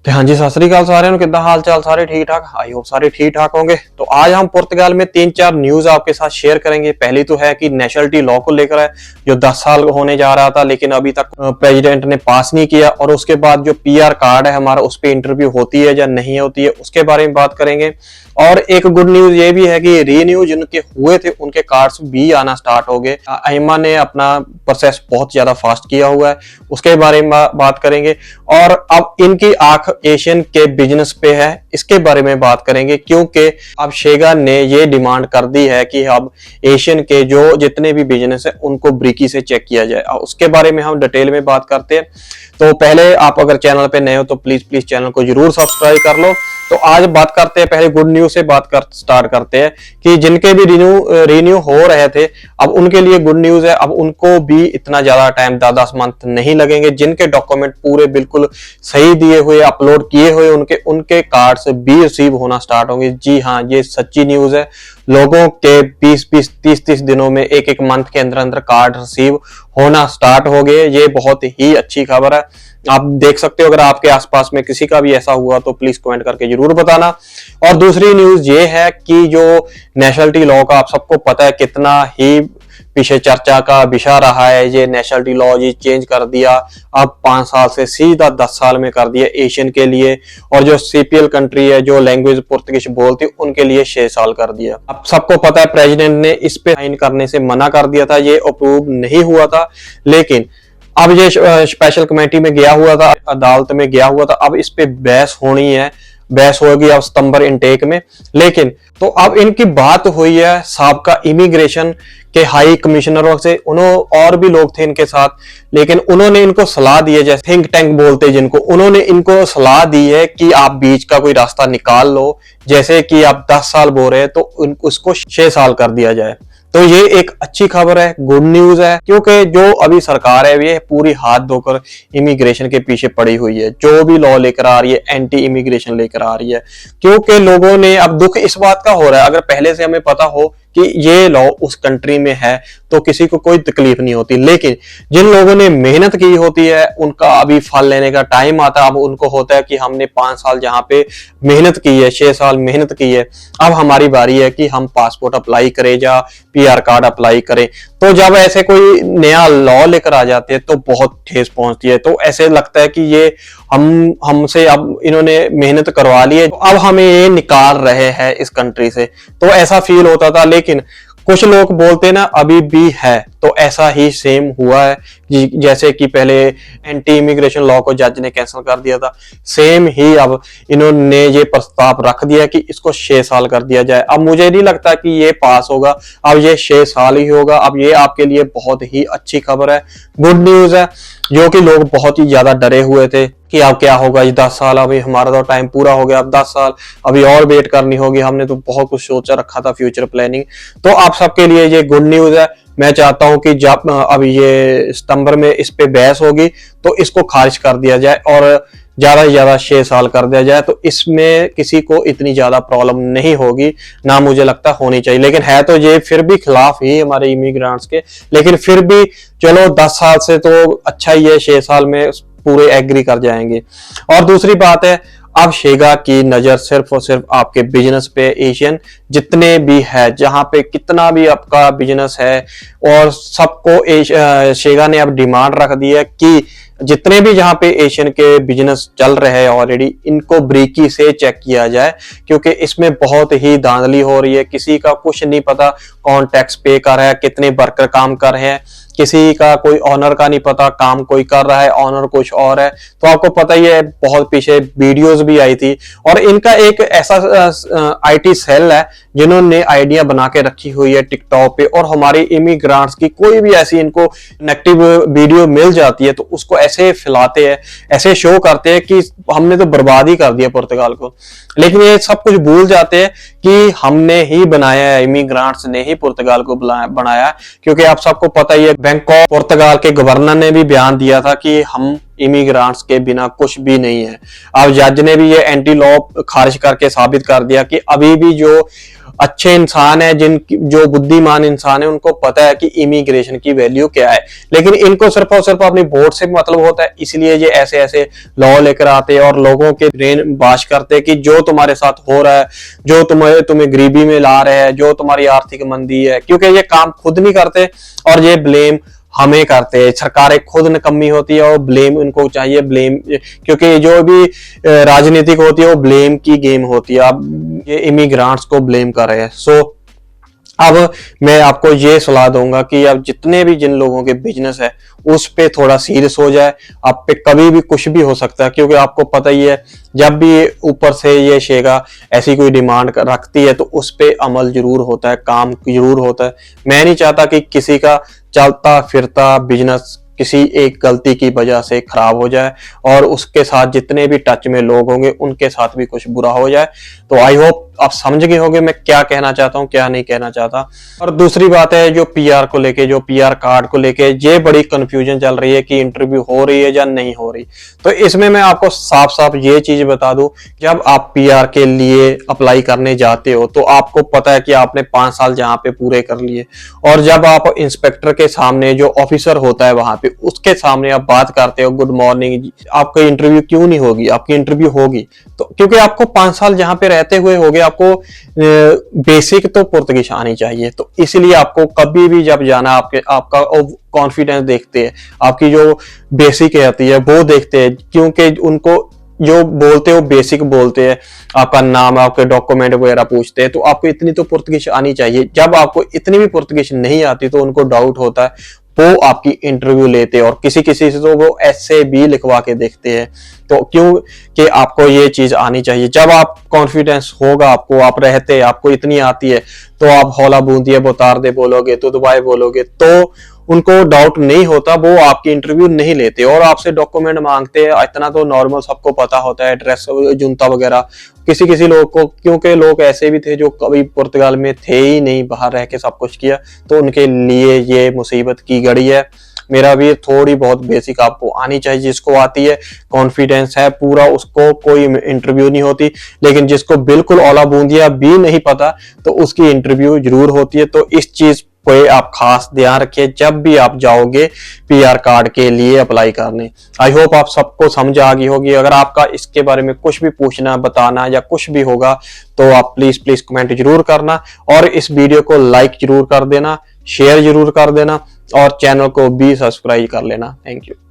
ਤੇ ਹਾਂਜੀ ਸਤਿ ਸ੍ਰੀ ਅਕਾਲ ਸਾਰਿਆਂ ਨੂੰ। किद्दां हाल चाल सारे ठीक ठाक? आई होप सारे ठीक ठाक होंगे। तो आज हम पुर्तगाल में 3-4 न्यूज आपके साथ शेयर करेंगे। पहली तो है कि नेशनलिटी लॉ को लेकर है जो 10 साल होने जा रहा था लेकिन अभी तक प्रेसिडेंट ने पास नहीं किया। और उसके बाद जो पीआर कार्ड है हमारा उस पर इंटरव्यू होती है या नहीं होती है उसके बारे में बात करेंगे। और एक गुड न्यूज ये भी है कि रीन्यू जिनके हुए थे उनके कार्ड्स भी आना स्टार्ट हो गए। आईमा ने अपना प्रोसेस बहुत ज्यादा फास्ट किया हुआ है उसके बारे में बात करेंगे। और अब इनकी आंख एशियन के बिजनेस पे है इसके बारे में बात करेंगे, क्योंकि अब शेगा ने ये डिमांड कर दी है कि अब एशियन के जो जितने भी बिजनेस है उनको ब्रिकी से चेक किया जाए। उसके बारे में हम डिटेल में बात करते हैं। तो पहले आप अगर चैनल पे नए हो तो प्लीज चैनल को जरूर सब्सक्राइब कर लो। तो आज बात करते हैं, पहले गुड न्यूज से स्टार्ट करते हैं कि जिनके भी रिन्यू हो रहे थे अब उनके लिए गुड न्यूज है। अब उनको भी इतना ज्यादा टाइम 10 मंथ नहीं लगेंगे। जिनके डॉक्यूमेंट पूरे बिल्कुल सही दिए हुए अपलोड किए हुए उनके कार्ड्स भी रिसीव होना स्टार्ट होंगे। जी हाँ, ये सच्ची न्यूज है। लोगों के 20-20, 30-30 दिनों में एक मंथ के अंदर कार्ड रिसीव होना स्टार्ट हो गए। ये बहुत ही अच्छी खबर है। आप देख सकते हो, अगर आपके आसपास में किसी का भी ऐसा हुआ तो प्लीज कमेंट करके जरूर बताना। और दूसरी न्यूज ये है कि जो नेशनलिटी लॉ का आप सबको पता है कितना ही पीछे चर्चा का विषय रहा है। ये नेशनलिटी लॉ जी चेंज कर दिया, अब 5 साल से सीधा 10 साल में कर दिया एशियन के लिए। और जो सीपीएल कंट्री है जो लैंग्वेज पुर्तगाली बोलती उनके लिए 6 साल कर दिया। अब सबको पता है प्रेसिडेंट ने इस पे साइन करने से मना कर दिया था, ये अप्रूव नहीं हुआ था। लेकिन अब ये स्पेशल कमेटी में गया हुआ था, अदालत में गया हुआ था। अब इस पे बहस होनी है, बहस होगी अब सितंबर इनटेक में। लेकिन तो अब इनकी बात हुई है साबका इमिग्रेशन के हाई कमिश्नरों से। उन्होंने और भी लोग थे इनके साथ, लेकिन उन्होंने इनको सलाह दी है, जैसे थिंक टैंक बोलते जिनको, उन्होंने इनको सलाह दी है कि आप बीच का कोई रास्ता निकाल लो। जैसे कि आप 10 साल बोल रहे हैं तो उसको 6 साल कर दिया जाए। तो ये एक अच्छी खबर है, गुड न्यूज है, क्योंकि जो अभी सरकार है ये पूरी हाथ धोकर इमिग्रेशन के पीछे पड़ी हुई है। जो भी लॉ लेकर आ रही है एंटी इमिग्रेशन लेकर आ रही है, क्योंकि लोगों ने अब दुख इस बात का हो रहा है। अगर पहले से हमें पता हो कि ये लॉ उस कंट्री में है तो किसी को कोई तकलीफ नहीं होती। लेकिन जिन लोगों ने मेहनत की होती है उनका अभी फल लेने का टाइम आता है। अब उनको होता है कि हमने 5 साल जहां पे मेहनत की है, 6 साल मेहनत की है, अब हमारी बारी है कि हम पासपोर्ट अप्लाई करें या पीआर कार्ड अप्लाई करें। तो जब ऐसे कोई नया लॉ लेकर आ जाते हैं तो बहुत ठेस पहुंचती है। तो ऐसे लगता है कि ये हमसे अब इन्होंने मेहनत करवा ली है, अब हमें ये निकाल रहे हैं इस कंट्री से। तो ऐसा फील होता था। लेकिन कुछ लोग बोलते ना अभी भी है, तो ऐसा ही सेम हुआ है। जैसे कि पहले एंटी इमिग्रेशन लॉ को जज ने कैंसिल कर दिया था, सेम ही अब इन्होंने ये प्रस्ताव रख दिया कि इसको 6 साल कर दिया जाए। अब मुझे नहीं लगता कि ये पास होगा, अब ये 6 साल ही होगा। अब ये आपके लिए बहुत ही अच्छी खबर है, गुड न्यूज है। जो कि लोग बहुत ही ज्यादा डरे हुए थे कि अब क्या होगा, ये 10 साल, अभी हमारा तो टाइम पूरा हो गया, अब 10 साल अभी और वेट करनी होगी, हमने तो बहुत कुछ सोचा रखा था फ्यूचर प्लानिंग। तो आप सबके लिए ये गुड न्यूज है। मैं चाहता हूं कि जब अब ये सितंबर में इस पे बहस होगी तो इसको खारिज कर दिया जाए और ज्यादा से ज्यादा 6 साल कर दिया जाए। तो इसमें किसी को इतनी ज्यादा प्रॉब्लम नहीं होगी, ना मुझे लगता होनी चाहिए। लेकिन है तो ये फिर भी खिलाफ ही हमारे इमिग्रेंट्स के, लेकिन फिर भी चलो 10 साल से तो अच्छा ही है, 6 साल में पूरे एग्री कर जाएंगे। और दूसरी बात है, अब शेगा की नजर सिर्फ और सिर्फ आपके बिजनेस पे, एशियन जितने भी है, जहां पे कितना भी आपका बिजनेस है, और सबको शेगा ने अब डिमांड रख दी है कि जितने भी जहां पे एशियन के बिजनेस चल रहे हैं ऑलरेडी, इनको ब्रीकी से चेक किया जाए। क्योंकि इसमें बहुत ही धांधली हो रही है, किसी का कुछ नहीं पता कौन टैक्स पे कर रहा है, कितने वर्कर काम कर रहे हैं, किसी का कोई ऑनर का नहीं पता, काम कोई कर रहा है ऑनर कुछ और है। तो आपको पता ही है, बहुत पीछे वीडियोस भी आई थी। और इनका एक ऐसा आईटी सेल है जिन्होंने आइडिया बना के रखी हुई है टिकटॉक पे, और हमारे इमिग्रेंट्स की कोई भी ऐसी इनको नेगेटिव वीडियो मिल जाती है तो उसको ऐसे फैलाते हैं, ऐसे शो करते हैं कि हमने तो बर्बाद ही कर दिया पुर्तगाल को। लेकिन ये सब कुछ भूल जाते हैं कि हमने ही बनाया है, इमिग्रेंट्स ने ही पुर्तगाल को बनाया। क्योंकि आप सबको पता ही है, बैंक ऑफ पुर्तगाल के गवर्नर ने भी बयान दिया था कि हम इमिग्रेंट्स के बिना कुछ भी नहीं है। अब जज ने भी ये एंटी लॉ खारिज करके साबित कर दिया कि अभी भी जो अच्छे इंसान है, जो बुद्धिमान इंसान है, उनको पता है कि इमिग्रेशन की वैल्यू क्या है। लेकिन इनको सिर्फ और सिर्फ अपनी वोट से मतलब होता है, इसलिए ये ऐसे ऐसे लॉ लेकर आते हैं और लोगों के ब्रेन वाश करते हैं कि जो तुम्हारे साथ हो रहा है, जो तुम्हें गरीबी में ला रहे हैं, जो तुम्हारी आर्थिक मंदी है, क्योंकि ये काम खुद नहीं करते और ये ब्लेम हमें करते हैं। सरकारें खुद निकम्मी होती है और ब्लेम इनको चाहिए, ब्लेम, क्योंकि जो भी राजनीतिक होती है वो ब्लेम की गेम होती है। अब ये इमिग्रेंट्स को ब्लेम कर रहे हैं। सो अब मैं आपको ये सलाह दूंगा कि अब जितने भी जिन लोगों के बिजनेस है उस पे थोड़ा सीरियस हो जाए। आप पे कभी भी कुछ भी हो सकता है, क्योंकि आपको पता ही है जब भी ऊपर से ये शेगा ऐसी कोई डिमांड रखती है तो उस पे अमल जरूर होता है, काम जरूर होता है। मैं नहीं चाहता कि किसी का चलता फिरता बिजनेस किसी एक गलती की वजह से खराब हो जाए और उसके साथ जितने भी टच में लोग होंगे उनके साथ भी कुछ बुरा हो जाए। तो आई होप आप समझ गए होंगे मैं क्या कहना चाहता हूं, क्या नहीं कहना चाहता। और दूसरी बात है जो पीआर को लेके, जो पीआर कार्ड को लेके ये बड़ी कंफ्यूजन चल रही है कि इंटरव्यू हो रही है या नहीं हो रही। तो इसमें मैं आपको साफ साफ ये चीज बता दूं, जब आप पीआर के लिए अप्लाई करने जाते हो तो आपको पता है कि आपने 5 साल जहां पे पूरे कर लिए, और जब आप इंस्पेक्टर के सामने जो ऑफिसर होता है वहां पे उसके सामने आप बात करते हो गुड मॉर्निंग, आपकी इंटरव्यू क्यों नहीं होगी? आपकी इंटरव्यू होगी तो क्योंकि आपको 5 साल जहां पे रहते हुए हो गए, आपको बेसिक तो पुर्तगीज आनी चाहिए। तो इसलिए आपको कभी भी जब जाना आपका कॉन्फिडेंस देखते हैं, आपकी जो बेसिक रहती है वो देखते हैं, क्योंकि उनको जो बोलते हो बेसिक बोलते हैं, आपका नाम, आपके डॉक्यूमेंट वगैरह पूछते हैं, तो आपको इतनी तो पुर्तगीज आनी चाहिए। जब आपको इतनी भी पुर्तगीज नहीं आती तो उनको डाउट होता है, वो आपकी इंटरव्यू लेते हैं और किसी किसी से तो वो ऐसे भी लिखवा के देखते हैं। तो क्यों कि आपको ये चीज आनी चाहिए। जब आप कॉन्फिडेंस होगा आपको, आप रहते, आपको इतनी आती है, तो आप हौला बूंदिया बोतार दे बोलोगे तो दुबाई बोलोगे तो उनको डाउट नहीं होता, वो आपकी इंटरव्यू नहीं लेते और आपसे डॉक्यूमेंट मांगते हैं। इतना तो नॉर्मल सबको पता होता है, एड्रेस, जुनता वगैरह। किसी किसी लोग को, क्योंकि लोग ऐसे भी थे जो कभी पुर्तगाल में थे ही नहीं, बाहर रह के सब कुछ किया, तो उनके लिए ये मुसीबत की घड़ी है। मेरा भी थोड़ी बहुत बेसिक आपको आनी चाहिए, जिसको आती है, कॉन्फिडेंस है पूरा, उसको कोई इंटरव्यू नहीं होती। लेकिन जिसको बिल्कुल औला बूंदिया भी नहीं पता तो उसकी इंटरव्यू जरूर होती है। तो इस चीज पे आप खास ध्यान रखिए जब भी आप जाओगे पीआर कार्ड के लिए अप्लाई करने। आई होप आप सबको समझ आ गई होगी। अगर आपका इसके बारे में कुछ भी पूछना, बताना या कुछ भी होगा तो आप प्लीज कमेंट जरूर करना और इस वीडियो को लाइक जरूर कर देना, शेयर जरूर कर देना और चैनल को भी सब्सक्राइब कर लेना। Thank you.